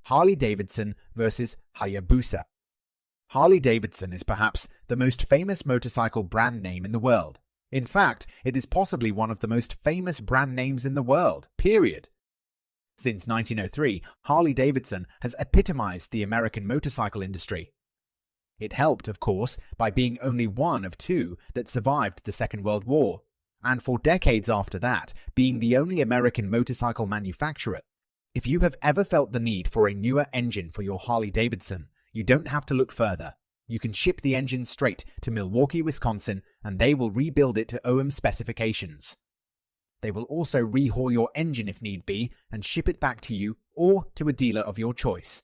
Harley Davidson versus Hayabusa. Harley Davidson is perhaps the most famous motorcycle brand name in the world. In fact, it is possibly one of the most famous brand names in the world, period. Since 1903, Harley Davidson has epitomized the American motorcycle industry. It helped, of course, by being only one of two that survived the Second World War, and for decades after that, being the only American motorcycle manufacturer. If you have ever felt the need for a newer engine for your Harley Davidson, you don't have to look further. You can ship the engine straight to Milwaukee, Wisconsin, and they will rebuild it to OEM specifications. They will also rehaul your engine if need be and ship it back to you or to a dealer of your choice.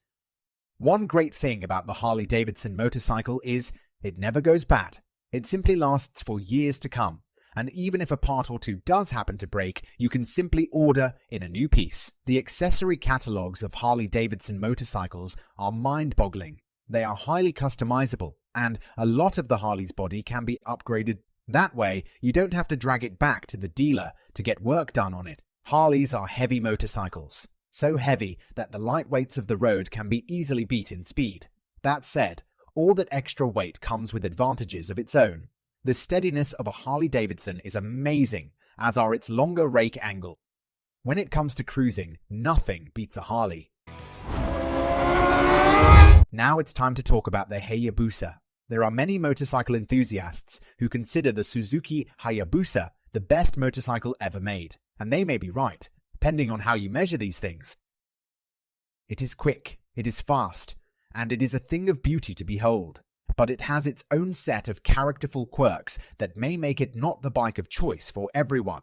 One great thing about the Harley Davidson motorcycle is it never goes bad. It simply lasts for years to come, and even if a part or two does happen to break, you can simply order in a new piece. The accessory catalogs of Harley Davidson motorcycles are mind-boggling. They are highly customizable, and a lot of the Harley's body can be upgraded. That way, you don't have to drag it back to the dealer to get work done on it. Harleys are heavy motorcycles, so heavy that the light weights of the road can be easily beat in speed. That said, all that extra weight comes with advantages of its own. The steadiness of a Harley Davidson is amazing, as are its longer rake angle. When it comes to cruising, nothing beats a Harley. Now it's time to talk about the Hayabusa. There are many motorcycle enthusiasts who consider the Suzuki Hayabusa the best motorcycle ever made, and they may be right, depending on how you measure these things. It is quick, it is fast, and it is a thing of beauty to behold. But it has its own set of characterful quirks that may make it not the bike of choice for everyone.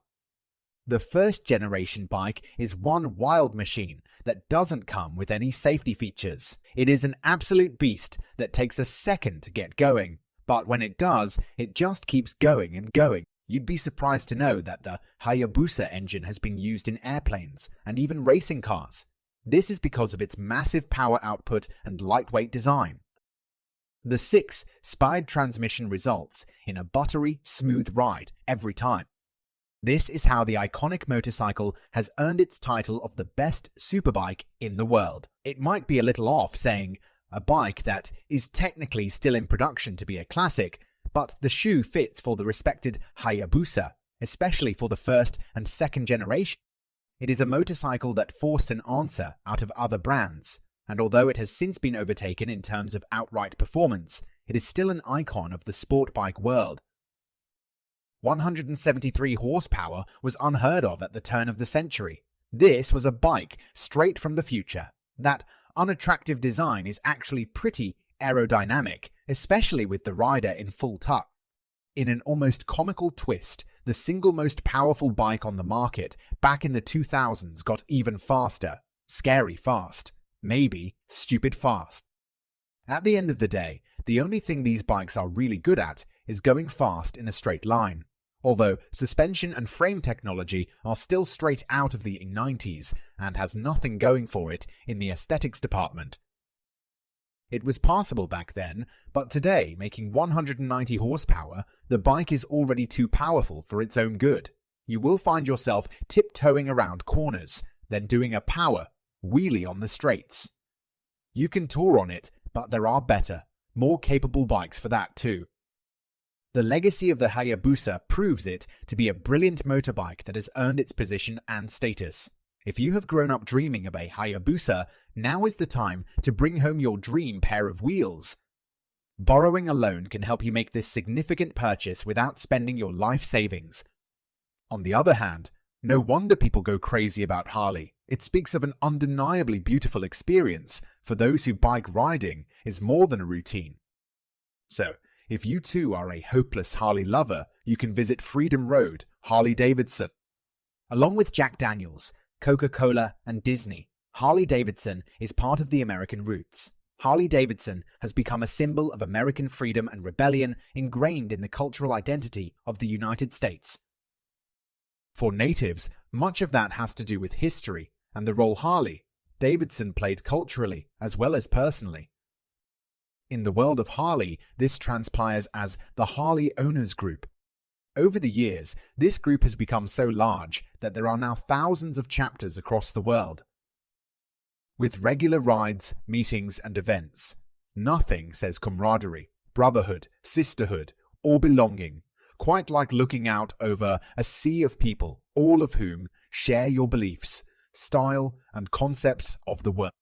The first generation bike is one wild machine that doesn't come with any safety features. It is an absolute beast that takes a second to get going, but when it does, it just keeps going and going. You'd be surprised to know that the Hayabusa engine has been used in airplanes and even racing cars. This is because of its massive power output and lightweight design. The 6-speed transmission results in a buttery, smooth ride every time. This is how the iconic motorcycle has earned its title of the best superbike in the world. It might be a little off saying a bike that is technically still in production to be a classic, but the shoe fits for the respected Hayabusa, especially for the first and second generation. It is a motorcycle that forced an answer out of other brands, and although it has since been overtaken in terms of outright performance, it is still an icon of the sport bike world. 173 horsepower was unheard of at the turn of the century. This was a bike straight from the future. That unattractive design is actually pretty aerodynamic, especially with the rider in full tuck. In an almost comical twist, the single most powerful bike on the market back in the 2000s got even faster. Scary fast. Maybe stupid fast. At the end of the day, the only thing these bikes are really good at is going fast in a straight line. Although suspension and frame technology are still straight out of the 90s and has nothing going for it in the aesthetics department. It was passable back then, but today, making 190 horsepower, the bike is already too powerful for its own good. You will find yourself tiptoeing around corners, then doing a power wheelie on the straights. You can tour on it, but there are better, more capable bikes for that too. The legacy of the Hayabusa proves it to be a brilliant motorbike that has earned its position and status. If you have grown up dreaming of a Hayabusa, now is the time to bring home your dream pair of wheels. Borrowing a loan can help you make this significant purchase without spending your life savings. On the other hand, no wonder people go crazy about Harley. It speaks of an undeniably beautiful experience for those who bike riding is more than a routine. So, if you too are a hopeless Harley lover, you can visit Freedom Road, Harley Davidson. Along with Jack Daniels, Coca-Cola, and Disney, Harley Davidson is part of the American roots. Harley Davidson has become a symbol of American freedom and rebellion ingrained in the cultural identity of the United States. For natives, much of that has to do with history and the role Harley Davidson played culturally as well as personally. In the world of Harley, this transpires as the Harley Owners Group. Over the years, this group has become so large that there are now thousands of chapters across the world. with regular rides, meetings, and events. Nothing says camaraderie, brotherhood, sisterhood, or belonging, quite like looking out over a sea of people, all of whom share your beliefs, style, and concepts of the world.